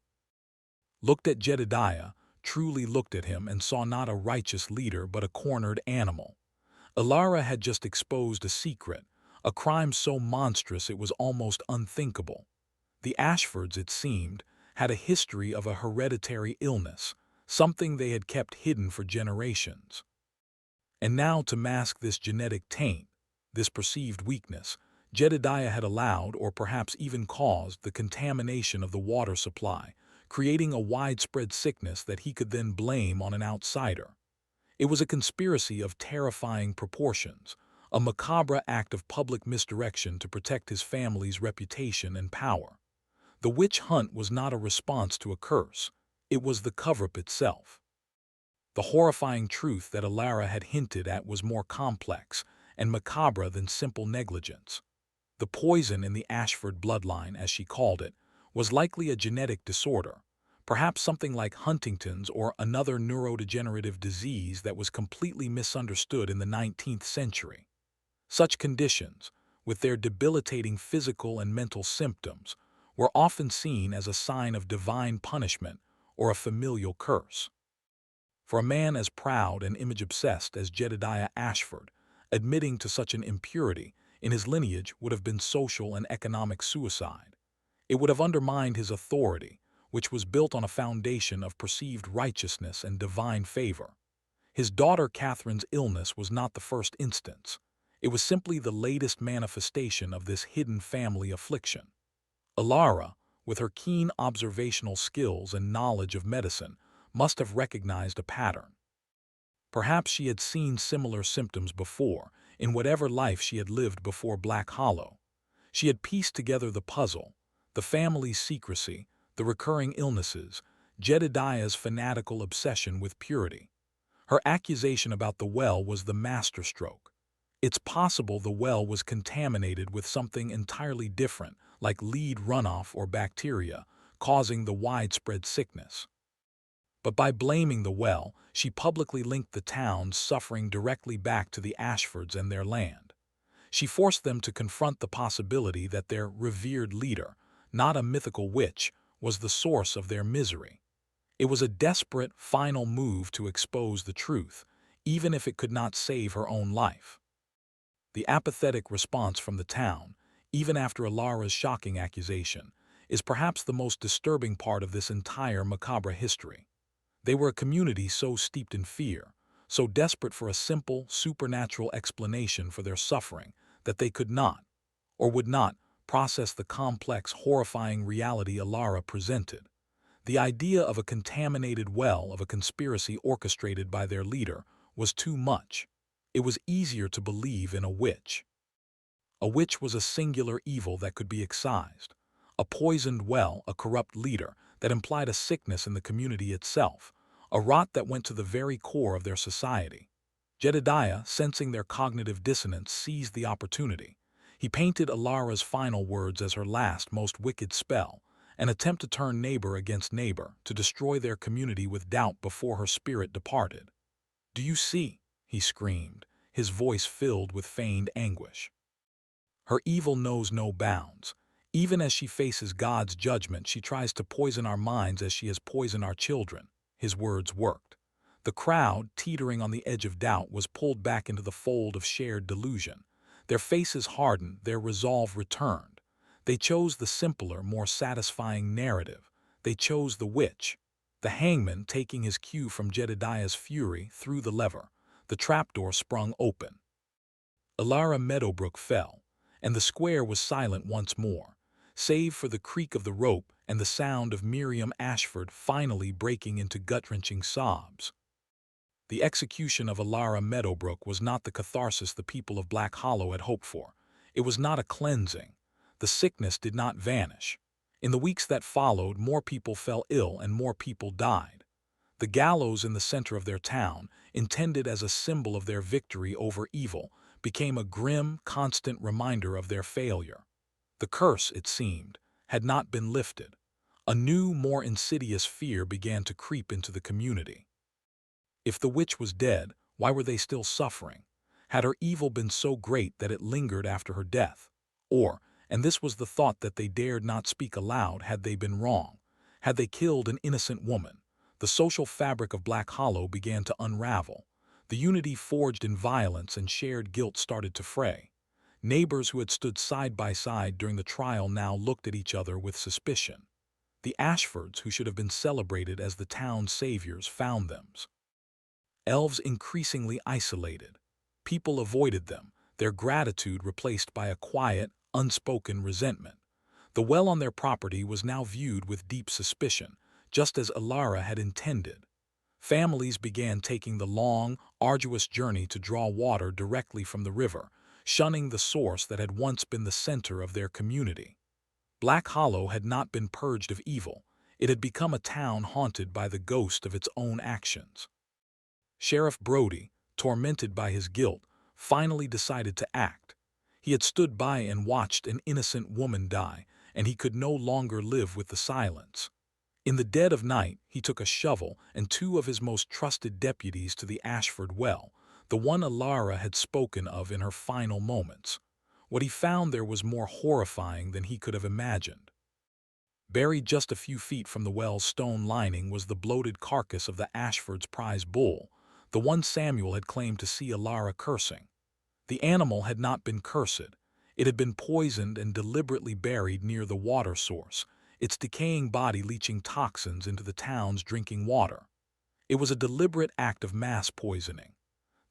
[SPEAKER 1] looked at Jedediah, truly looked at him, and saw not a righteous leader but a cornered animal. Alara had just exposed a secret, a crime so monstrous it was almost unthinkable. The Ashfords, it seemed, had a history of a hereditary illness, something they had kept hidden for generations. And now, to mask this genetic taint, this perceived weakness, Jedediah had allowed, or perhaps even caused, the contamination of the water supply, creating a widespread sickness that he could then blame on an outsider. It was a conspiracy of terrifying proportions, a macabre act of public misdirection to protect his family's reputation and power. The witch hunt was not a response to a curse. It was the cover-up itself. The horrifying truth that Alara had hinted at was more complex and macabre than simple negligence. The poison in the Ashford bloodline, as she called it, was likely a genetic disorder, perhaps something like Huntington's or another neurodegenerative disease that was completely misunderstood in the 19th century. Such conditions, with their debilitating physical and mental symptoms, were often seen as a sign of divine punishment or a familial curse. For a man as proud and image-obsessed as Jedediah Ashford, admitting to such an impurity in his lineage would have been social and economic suicide. It would have undermined his authority, which was built on a foundation of perceived righteousness and divine favor. His daughter Catherine's illness was not the first instance. It was simply the latest manifestation of this hidden family affliction. Alara, with her keen observational skills and knowledge of medicine, must have recognized a pattern. Perhaps she had seen similar symptoms before, in whatever life she had lived before Black Hollow. She had pieced together the puzzle, the family's secrecy, the recurring illnesses, Jedediah's fanatical obsession with purity. Her accusation about the well was the masterstroke. It's possible the well was contaminated with something entirely different, like lead runoff or bacteria, causing the widespread sickness. But by blaming the well, she publicly linked the town's suffering directly back to the Ashfords and their land. She forced them to confront the possibility that their revered leader, not a mythical witch, was the source of their misery. It was a desperate, final move to expose the truth, even if it could not save her own life. The apathetic response from the town, even after Alara's shocking accusation, is perhaps the most disturbing part of this entire macabre history. They were a community so steeped in fear, so desperate for a simple, supernatural explanation for their suffering, that they could not, or would not, process the complex, horrifying reality Alara presented. The idea of a contaminated well of a conspiracy orchestrated by their leader was too much. It was easier to believe in a witch. A witch was a singular evil that could be excised. A poisoned well, a corrupt leader, that implied a sickness in the community itself, a rot that went to the very core of their society. Jedediah, sensing their cognitive dissonance, seized the opportunity. He painted Alara's final words as her last, most wicked spell, an attempt to turn neighbor against neighbor, to destroy their community with doubt before her spirit departed. "Do you see?" he screamed, his voice filled with feigned anguish. "Her evil knows no bounds. Even as she faces God's judgment, she tries to poison our minds as she has poisoned our children." His words worked. The crowd, teetering on the edge of doubt, was pulled back into the fold of shared delusion. Their faces hardened, their resolve returned. They chose the simpler, more satisfying narrative. They chose the witch. The hangman, taking his cue from Jedediah's fury, threw the lever. The trapdoor sprung open. Alara Meadowbrook fell, and the square was silent once more, save for the creak of the rope and the sound of Miriam Ashford finally breaking into gut-wrenching sobs. The execution of Alara Meadowbrook was not the catharsis the people of Black Hollow had hoped for. It was not a cleansing. The sickness did not vanish. In the weeks that followed, more people fell ill and more people died. The gallows in the center of their town, intended as a symbol of their victory over evil, became a grim, constant reminder of their failure. The curse, it seemed, had not been lifted. A new, more insidious fear began to creep into the community. If the witch was dead, why were they still suffering? Had her evil been so great that it lingered after her death? Or, and this was the thought that they dared not speak aloud, had they been wrong? Had they killed an innocent woman? The social fabric of Black Hollow began to unravel. The unity forged in violence and shared guilt started to fray. Neighbors who had stood side by side during the trial now looked at each other with suspicion. The Ashfords, who should have been celebrated as the town's saviors, found themselves increasingly isolated. People avoided them, their gratitude replaced by a quiet, unspoken resentment. The well on their property was now viewed with deep suspicion, just as Alara had intended. Families began taking the long, arduous journey to draw water directly from the river, shunning the source that had once been the center of their community. Black Hollow had not been purged of evil. It had become a town haunted by the ghost of its own actions. Sheriff Brody, tormented by his guilt, finally decided to act. He had stood by and watched an innocent woman die, and he could no longer live with the silence. In the dead of night, he took a shovel and two of his most trusted deputies to the Ashford well, the one Alara had spoken of in her final moments. What he found there was more horrifying than he could have imagined. Buried just a few feet from the well's stone lining was the bloated carcass of the Ashford's prize bull, the one Samuel had claimed to see Alara cursing. The animal had not been cursed. It had been poisoned and deliberately buried near the water source, its decaying body leaching toxins into the town's drinking water. It was a deliberate act of mass poisoning.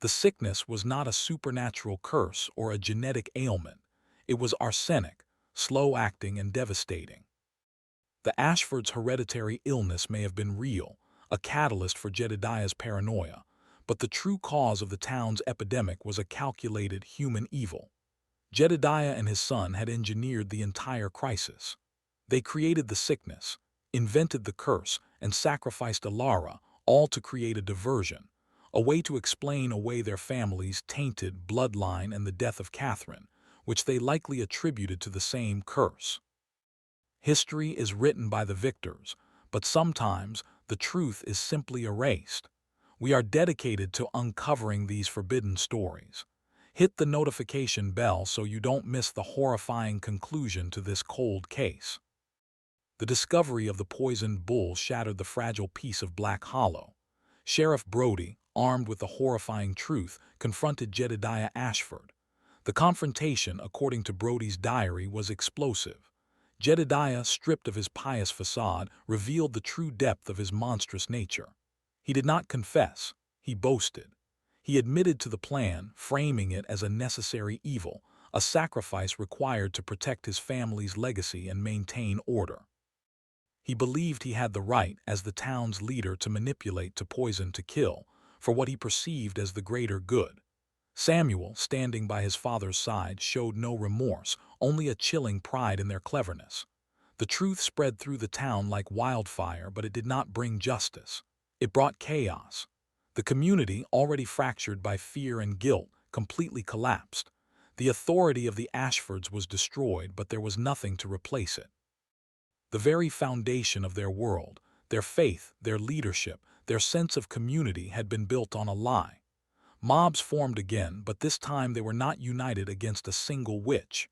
[SPEAKER 1] The sickness was not a supernatural curse or a genetic ailment. It was arsenic, slow-acting and devastating. The Ashfords' hereditary illness may have been real, a catalyst for Jedediah's paranoia, but the true cause of the town's epidemic was a calculated human evil. Jedediah and his son had engineered the entire crisis. They created the sickness, invented the curse, and sacrificed Alara, all to create a diversion, a way to explain away their family's tainted bloodline and the death of Catherine, which they likely attributed to the same curse. History is written by the victors, but sometimes the truth is simply erased. We are dedicated to uncovering these forbidden stories. Hit the notification bell so you don't miss the horrifying conclusion to this cold case. The discovery of the poisoned bull shattered the fragile peace of Black Hollow. Sheriff Brody, armed with the horrifying truth, confronted Jedediah Ashford. The confrontation, according to Brody's diary, was explosive. Jedediah, stripped of his pious facade, revealed the true depth of his monstrous nature. He did not confess, he boasted. He admitted to the plan, framing it as a necessary evil, a sacrifice required to protect his family's legacy and maintain order. He believed he had the right, as the town's leader, to manipulate, to poison, to kill, for what he perceived as the greater good. Samuel, standing by his father's side, showed no remorse, only a chilling pride in their cleverness. The truth spread through the town like wildfire, but it did not bring justice. It brought chaos. The community, already fractured by fear and guilt, completely collapsed. The authority of the Ashfords was destroyed, but there was nothing to replace it. The very foundation of their world, their faith, their leadership, their sense of community had been built on a lie. Mobs formed again, but this time they were not united against a single witch.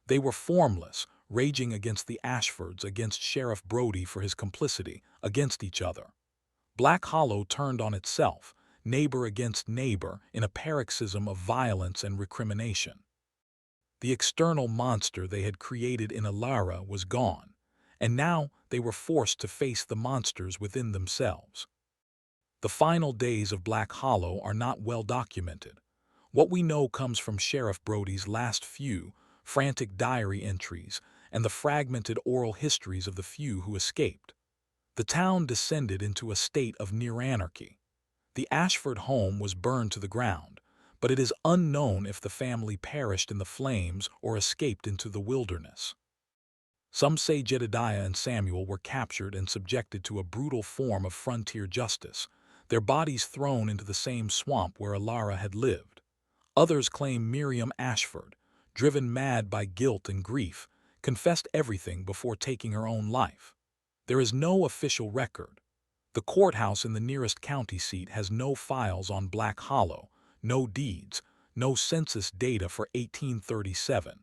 [SPEAKER 1] They were formless, raging against the Ashfords, against Sheriff Brody for his complicity, against each other. Black Hollow turned on itself, neighbor against neighbor, in a paroxysm of violence and recrimination. The external monster they had created in Alara was gone, and now they were forced to face the monsters within themselves. The final days of Black Hollow are not well documented. What we know comes from Sheriff Brody's last few frantic diary entries and the fragmented oral histories of the few who escaped. The town descended into a state of near anarchy. The Ashford home was burned to the ground, but it is unknown if the family perished in the flames or escaped into the wilderness. Some say Jedediah and Samuel were captured and subjected to a brutal form of frontier justice, their bodies thrown into the same swamp where Alara had lived. Others claim Miriam Ashford, driven mad by guilt and grief, confessed everything before taking her own life. There is no official record. The courthouse in the nearest county seat has no files on Black Hollow, no deeds, no census data for 1837.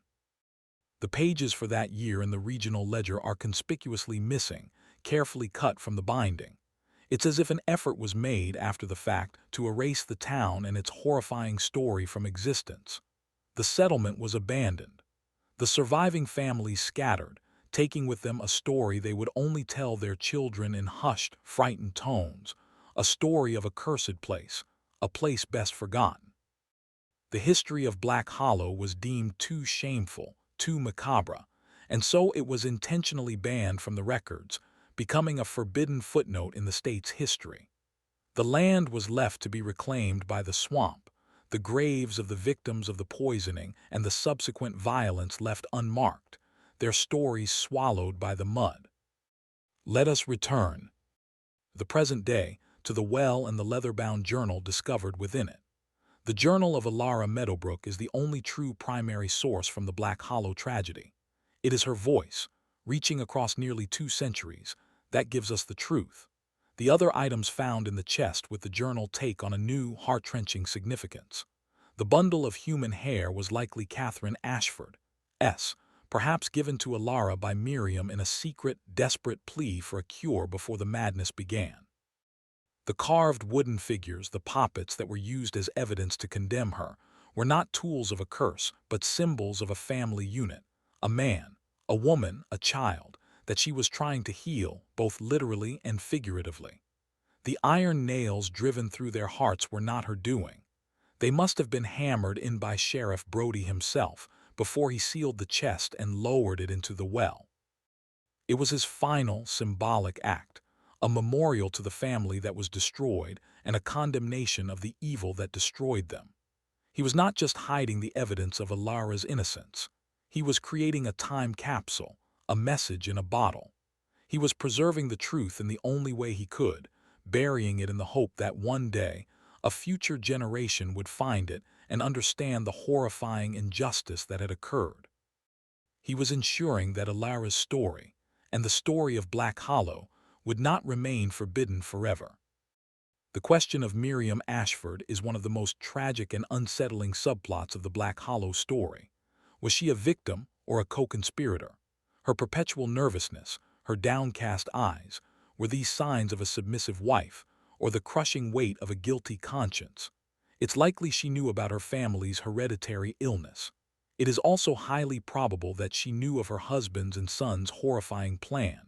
[SPEAKER 1] The pages for that year in the regional ledger are conspicuously missing, carefully cut from the binding. It's as if an effort was made after the fact to erase the town and its horrifying story from existence. The settlement was abandoned. The surviving families scattered, taking with them a story they would only tell their children in hushed, frightened tones, a story of a cursed place, a place best forgotten. The history of Black Hollow was deemed too shameful, too macabre, and so it was intentionally banned from the records, becoming a forbidden footnote in the state's history. The land was left to be reclaimed by the swamp, the graves of the victims of the poisoning and the subsequent violence left unmarked, their stories swallowed by the mud. Let us return, the present day, to the well and the leather-bound journal discovered within it. The Journal of Alara Meadowbrook is the only true primary source from the Black Hollow tragedy. It is her voice, reaching across nearly 2 centuries, that gives us the truth. The other items found in the chest with the journal take on a new, heart-wrenching significance. The bundle of human hair was likely Catherine Ashford's, perhaps given to Alara by Miriam in a secret, desperate plea for a cure before the madness began. The carved wooden figures, the poppets that were used as evidence to condemn her, were not tools of a curse, but symbols of a family unit, a man, a woman, a child, that she was trying to heal, both literally and figuratively. The iron nails driven through their hearts were not her doing. They must have been hammered in by Sheriff Brody himself before he sealed the chest and lowered it into the well. It was his final, symbolic act, a memorial to the family that was destroyed and a condemnation of the evil that destroyed them. He was not just hiding the evidence of Alara's innocence. He was creating a time capsule, a message in a bottle. He was preserving the truth in the only way he could, burying it in the hope that one day, a future generation would find it and understand the horrifying injustice that had occurred. He was ensuring that Alara's story, and the story of Black Hollow, would not remain forbidden forever. The question of Miriam Ashford is one of the most tragic and unsettling subplots of the Black Hollow story. Was she a victim or a co-conspirator? Her perpetual nervousness, her downcast eyes, were these signs of a submissive wife or the crushing weight of a guilty conscience? It's likely she knew about her family's hereditary illness. It is also highly probable that she knew of her husband's and son's horrifying plan.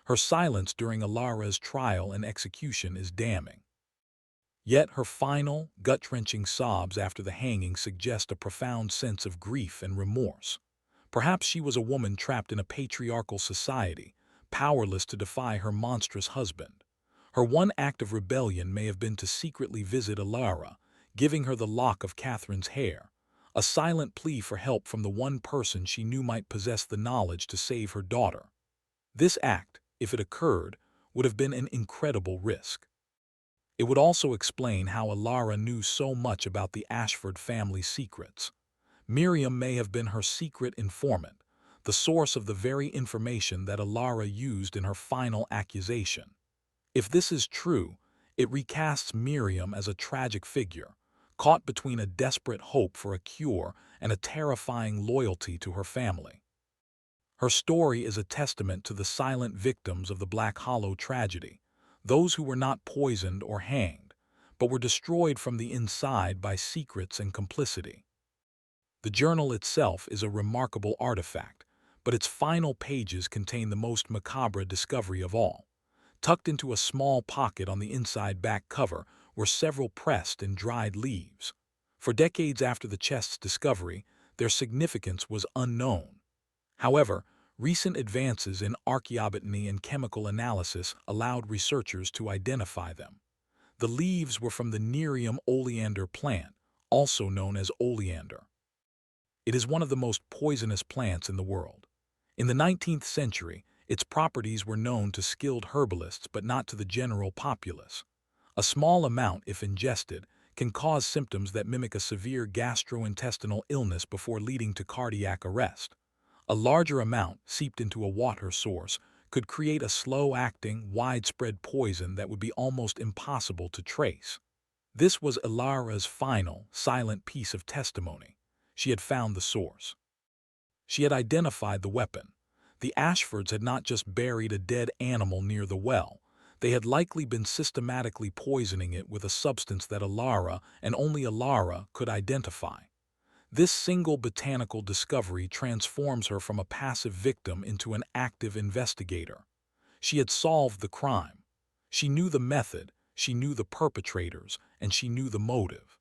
[SPEAKER 1] Her silence during Alara's trial and execution is damning. Yet her final, gut-wrenching sobs after the hanging suggest a profound sense of grief and remorse. Perhaps she was a woman trapped in a patriarchal society, powerless to defy her monstrous husband. Her one act of rebellion may have been to secretly visit Alara, giving her the lock of Catherine's hair, a silent plea for help from the one person she knew might possess the knowledge to save her daughter. This act, if it occurred, would have been an incredible risk. It would also explain how Alara knew so much about the Ashford family's secrets. Miriam may have been her secret informant, the source of the very information that Alara used in her final accusation. If this is true, it recasts Miriam as a tragic figure, caught between a desperate hope for a cure and a terrifying loyalty to her family. Her story is a testament to the silent victims of the Black Hollow tragedy, those who were not poisoned or hanged, but were destroyed from the inside by secrets and complicity. The journal itself is a remarkable artifact, but its final pages contain the most macabre discovery of all. Tucked into a small pocket on the inside back cover were several pressed and dried leaves. For decades after the chest's discovery, their significance was unknown. However, recent advances in archaeobotany and chemical analysis allowed researchers to identify them. The leaves were from the Nerium oleander plant, also known as oleander. It is one of the most poisonous plants in the world. In the 19th century, its properties were known to skilled herbalists but not to the general populace. A small amount, if ingested, can cause symptoms that mimic a severe gastrointestinal illness before leading to cardiac arrest. A larger amount, seeped into a water source, could create a slow-acting, widespread poison that would be almost impossible to trace. This was Ilara's final, silent piece of testimony. She had found the source. She had identified the weapon. The Ashfords had not just buried a dead animal near the well. They had likely been systematically poisoning it with a substance that Ilara, and only Ilara, could identify. This single botanical discovery transforms her from a passive victim into an active investigator. She had solved the crime. She knew the method, she knew the perpetrators, and she knew the motive.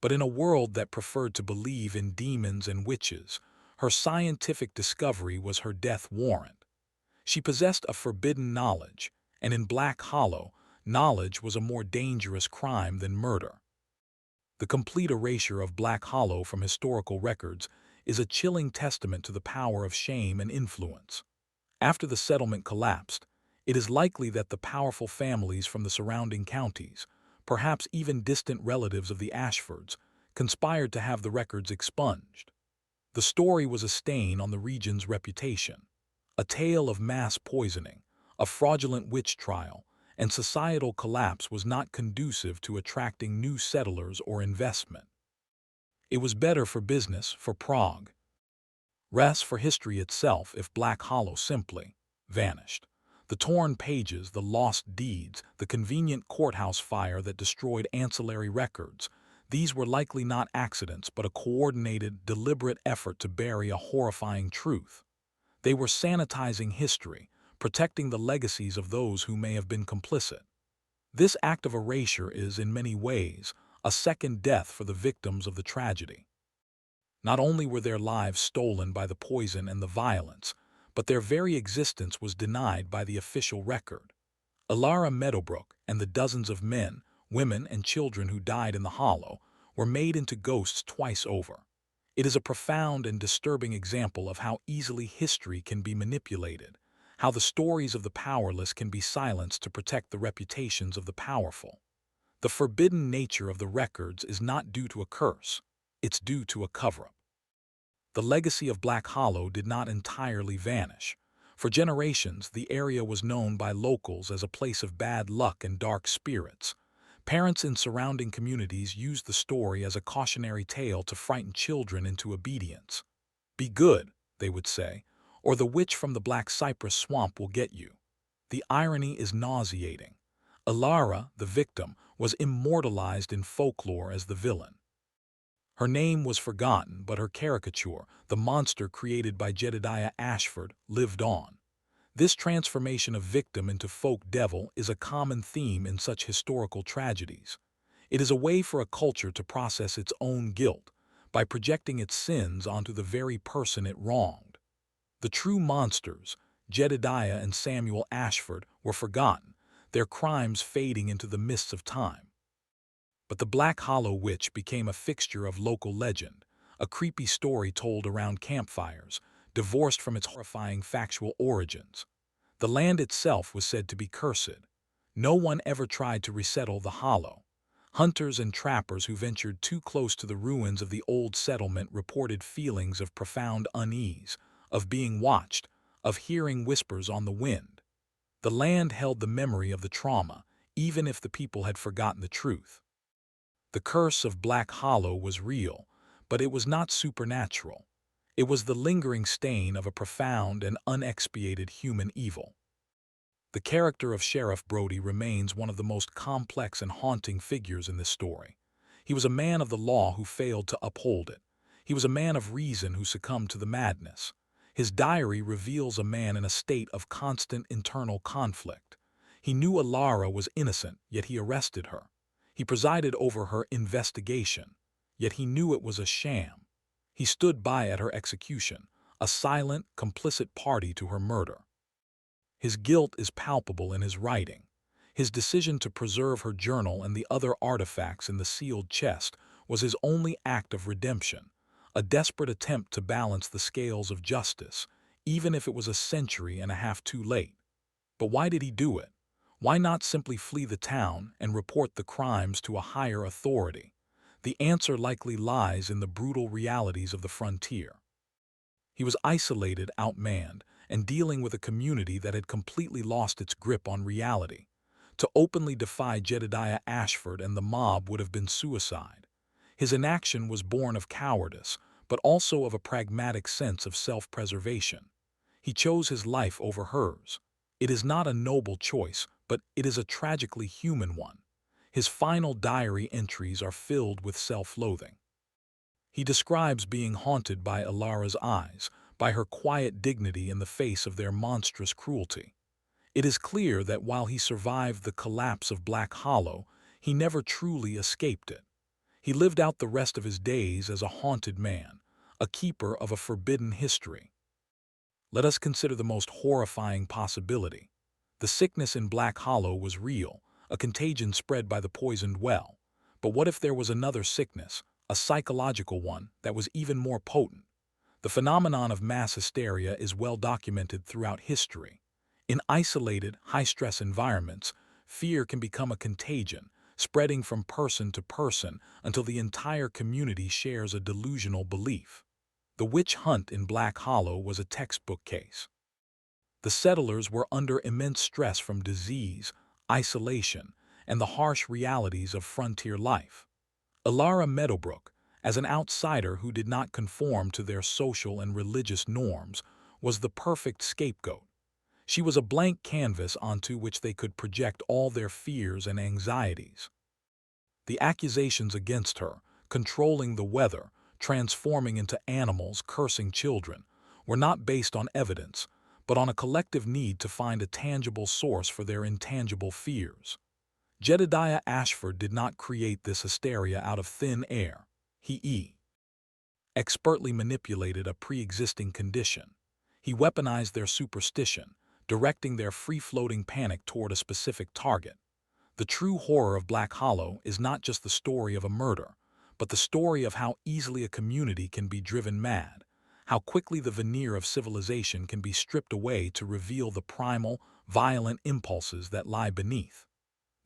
[SPEAKER 1] But in a world that preferred to believe in demons and witches, her scientific discovery was her death warrant. She possessed a forbidden knowledge, and in Black Hollow, knowledge was a more dangerous crime than murder. The complete erasure of Black Hollow from historical records is a chilling testament to the power of shame and influence. After the settlement collapsed, it is likely that the powerful families from the surrounding counties, perhaps even distant relatives of the Ashfords, conspired to have the records expunged. The story was a stain on the region's reputation, a tale of mass poisoning, a fraudulent witch trial, and societal collapse was not conducive to attracting new settlers or investment. It was better for business, for Prague. Less for history itself if Black Hollow simply vanished. The torn pages, the lost deeds, the convenient courthouse fire that destroyed ancillary records, these were likely not accidents but a coordinated, deliberate effort to bury a horrifying truth. They were sanitizing history, protecting the legacies of those who may have been complicit. This act of erasure is, in many ways, a second death for the victims of the tragedy. Not only were their lives stolen by the poison and the violence, but their very existence was denied by the official record. Ilara Meadowbrook and the dozens of men, women, and children who died in the hollow were made into ghosts twice over. It is a profound and disturbing example of how easily history can be manipulated, how the stories of the powerless can be silenced to protect the reputations of the powerful. The forbidden nature of the records is not due to a curse, it's due to a cover-up. The legacy of Black Hollow did not entirely vanish. For generations, the area was known by locals as a place of bad luck and dark spirits. Parents in surrounding communities used the story as a cautionary tale to frighten children into obedience. "Be good," they would say, "or the witch from the Black Cypress Swamp will get you." The irony is nauseating. Ilara, the victim, was immortalized in folklore as the villain. Her name was forgotten, but her caricature, the monster created by Jedediah Ashford, lived on. This transformation of victim into folk devil is a common theme in such historical tragedies. It is a way for a culture to process its own guilt by projecting its sins onto the very person it wronged. The true monsters, Jedediah and Samuel Ashford, were forgotten, their crimes fading into the mists of time. But the Black Hollow Witch became a fixture of local legend, a creepy story told around campfires, divorced from its horrifying factual origins. The land itself was said to be cursed. No one ever tried to resettle the hollow. Hunters and trappers who ventured too close to the ruins of the old settlement reported feelings of profound unease, of being watched, of hearing whispers on the wind. The land held the memory of the trauma, even if the people had forgotten the truth. The curse of Black Hollow was real, but it was not supernatural. It was the lingering stain of a profound and unexpiated human evil. The character of Sheriff Brody remains one of the most complex and haunting figures in this story. He was a man of the law who failed to uphold it. He was a man of reason who succumbed to the madness. His diary reveals a man in a state of constant internal conflict. He knew Alara was innocent, yet he arrested her. He presided over her investigation, yet he knew it was a sham. He stood by at her execution, a silent, complicit party to her murder. His guilt is palpable in his writing. His decision to preserve her journal and the other artifacts in the sealed chest was his only act of redemption, a desperate attempt to balance the scales of justice, even if it was a century and a half too late. But why did he do it? Why not simply flee the town and report the crimes to a higher authority? The answer likely lies in the brutal realities of the frontier. He was isolated, outmanned, and dealing with a community that had completely lost its grip on reality. To openly defy Jedediah Ashford and the mob would have been suicide. His inaction was born of cowardice, but also of a pragmatic sense of self-preservation. He chose his life over hers. It is not a noble choice, but it is a tragically human one. His final diary entries are filled with self-loathing. He describes being haunted by Alara's eyes, by her quiet dignity in the face of their monstrous cruelty. It is clear that while he survived the collapse of Black Hollow, he never truly escaped it. He lived out the rest of his days as a haunted man, a keeper of a forbidden history. Let us consider the most horrifying possibility. The sickness in Black Hollow was real, a contagion spread by the poisoned well. But what if there was another sickness, a psychological one, that was even more potent? The phenomenon of mass hysteria is well documented throughout history. In isolated, high-stress environments, fear can become a contagion, spreading from person to person until the entire community shares a delusional belief. The witch hunt in Black Hollow was a textbook case. The settlers were under immense stress from disease, isolation, and the harsh realities of frontier life. Alara Meadowbrook, as an outsider who did not conform to their social and religious norms, was the perfect scapegoat. She was a blank canvas onto which they could project all their fears and anxieties. The accusations against her, controlling the weather, transforming into animals, cursing children, were not based on evidence, but on a collective need to find a tangible source for their intangible fears. Jedediah Ashford did not create this hysteria out of thin air. He expertly manipulated a pre-existing condition. He weaponized their superstition, directing their free-floating panic toward a specific target. The true horror of Black Hollow is not just the story of a murder, but the story of how easily a community can be driven mad, how quickly the veneer of civilization can be stripped away to reveal the primal, violent impulses that lie beneath.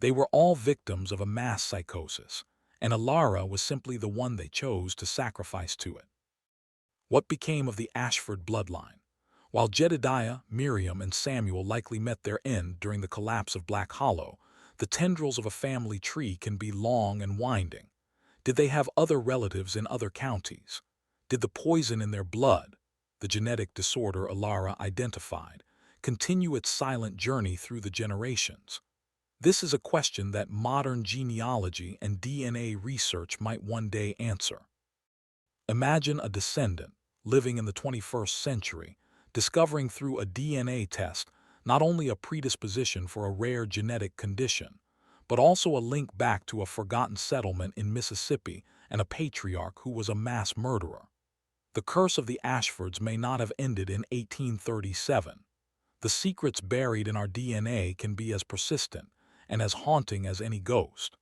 [SPEAKER 1] They were all victims of a mass psychosis, and Alara was simply the one they chose to sacrifice to it. What became of the Ashford bloodline? While Jedediah, Miriam, and Samuel likely met their end during the collapse of Black Hollow, the tendrils of a family tree can be long and winding. Did they have other relatives in other counties? Did the poison in their blood, the genetic disorder Alara identified, continue its silent journey through the generations? This is a question that modern genealogy and DNA research might one day answer. Imagine a descendant, living in the 21st century, discovering through a DNA test not only a predisposition for a rare genetic condition, but also a link back to a forgotten settlement in Mississippi and a patriarch who was a mass murderer. The curse of the Ashfords may not have ended in 1837. The secrets buried in our DNA can be as persistent and as haunting as any ghost.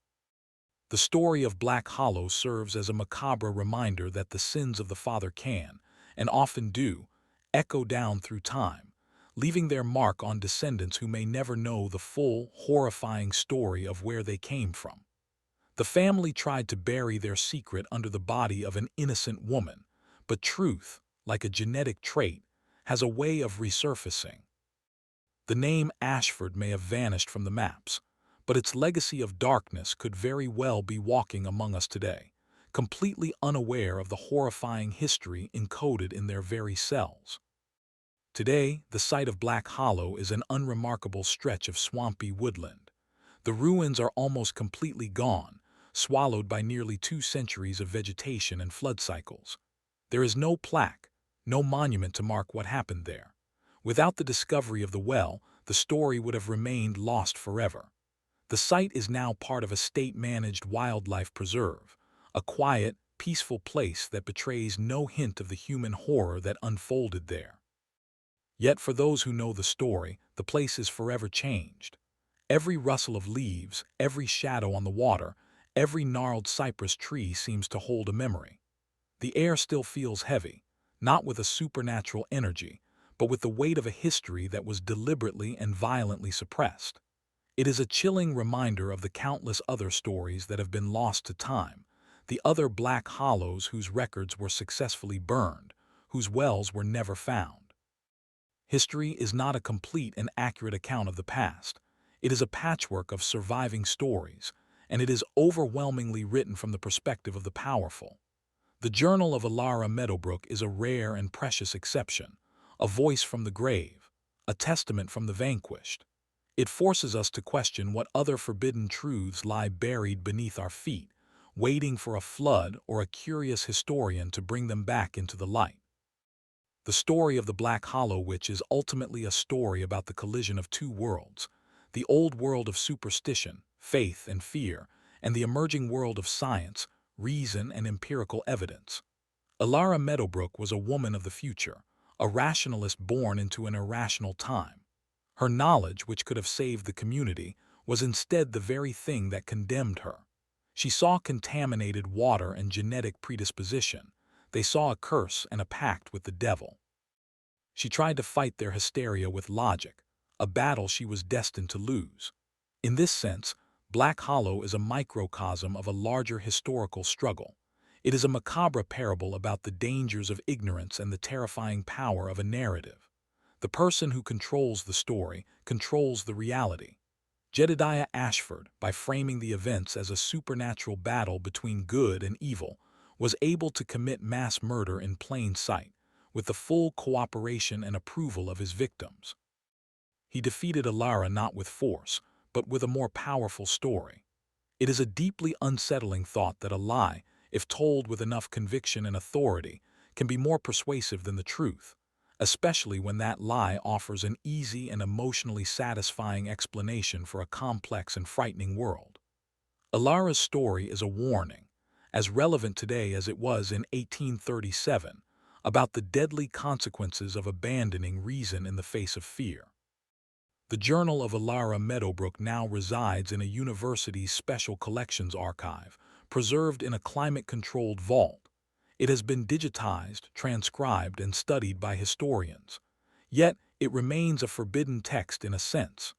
[SPEAKER 1] The story of Black Hollow serves as a macabre reminder that the sins of the father can, and often do, echo down through time, leaving their mark on descendants who may never know the full, horrifying story of where they came from. The family tried to bury their secret under the body of an innocent woman, but truth, like a genetic trait, has a way of resurfacing. The name Ashford may have vanished from the maps, but its legacy of darkness could very well be walking among us today, completely unaware of the horrifying history encoded in their very cells. Today, the site of Black Hollow is an unremarkable stretch of swampy woodland. The ruins are almost completely gone, swallowed by nearly 2 centuries of vegetation and flood cycles. There is no plaque, no monument to mark what happened there. Without the discovery of the well, the story would have remained lost forever. The site is now part of a state-managed wildlife preserve, a quiet, peaceful place that betrays no hint of the human horror that unfolded there. Yet for those who know the story, the place is forever changed. Every rustle of leaves, every shadow on the water, every gnarled cypress tree seems to hold a memory. The air still feels heavy, not with a supernatural energy, but with the weight of a history that was deliberately and violently suppressed. It is a chilling reminder of the countless other stories that have been lost to time, the other Black Hollows whose records were successfully burned, whose wells were never found. History is not a complete and accurate account of the past. It is a patchwork of surviving stories, and it is overwhelmingly written from the perspective of the powerful. The Journal of Alara Meadowbrook is a rare and precious exception, a voice from the grave, a testament from the vanquished. It forces us to question what other forbidden truths lie buried beneath our feet, waiting for a flood or a curious historian to bring them back into the light. The story of the Black Hollow Witch is ultimately a story about the collision of 2 worlds, the old world of superstition, faith, and fear, and the emerging world of science, reason, and empirical evidence. Alara Meadowbrook was a woman of the future, a rationalist born into an irrational time. Her knowledge, which could have saved the community, was instead the very thing that condemned her. She saw contaminated water and genetic predisposition. They saw a curse and a pact with the devil. She tried to fight their hysteria with logic, a battle she was destined to lose. In this sense, Black Hollow is a microcosm of a larger historical struggle. It is a macabre parable about the dangers of ignorance and the terrifying power of a narrative. The person who controls the story controls the reality. Jedediah Ashford, by framing the events as a supernatural battle between good and evil, was able to commit mass murder in plain sight, with the full cooperation and approval of his victims. He defeated Alara not with force, but with a more powerful story. It is a deeply unsettling thought that a lie, if told with enough conviction and authority, can be more persuasive than the truth, especially when that lie offers an easy and emotionally satisfying explanation for a complex and frightening world. Alara's story is a warning, as relevant today as it was in 1837, about the deadly consequences of abandoning reason in the face of fear. The Journal of Alara Meadowbrook now resides in a university's special collections archive, preserved in a climate-controlled vault. It has been digitized, transcribed, and studied by historians. Yet, it remains a forbidden text in a sense.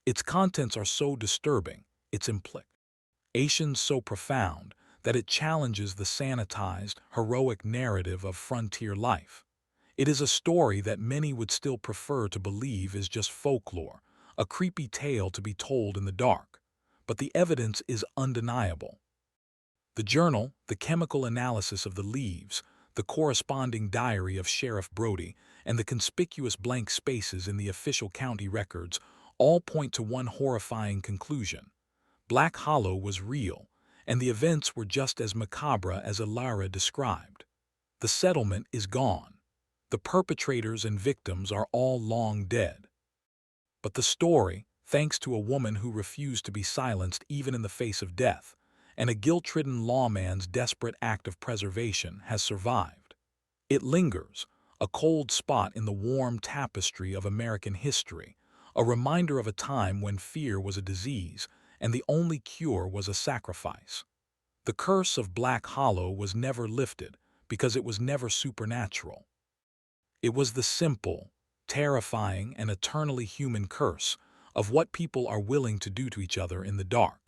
[SPEAKER 1] Its contents are so disturbing, its implications so profound, that it challenges the sanitized, heroic narrative of frontier life. It is a story that many would still prefer to believe is just folklore, a creepy tale to be told in the dark. But the evidence is undeniable. The journal, the chemical analysis of the leaves, the corresponding diary of Sheriff Brody, and the conspicuous blank spaces in the official county records all point to one horrifying conclusion. Black Hollow was real, and the events were just as macabre as Alara described. The settlement is gone. The perpetrators and victims are all long dead. But the story, thanks to a woman who refused to be silenced even in the face of death, and a guilt-ridden lawman's desperate act of preservation, has survived. It lingers, a cold spot in the warm tapestry of American history, a reminder of a time when fear was a disease and the only cure was a sacrifice. The curse of Black Hollow was never lifted because it was never supernatural. It was the simple, terrifying, and eternally human curse of what people are willing to do to each other in the dark.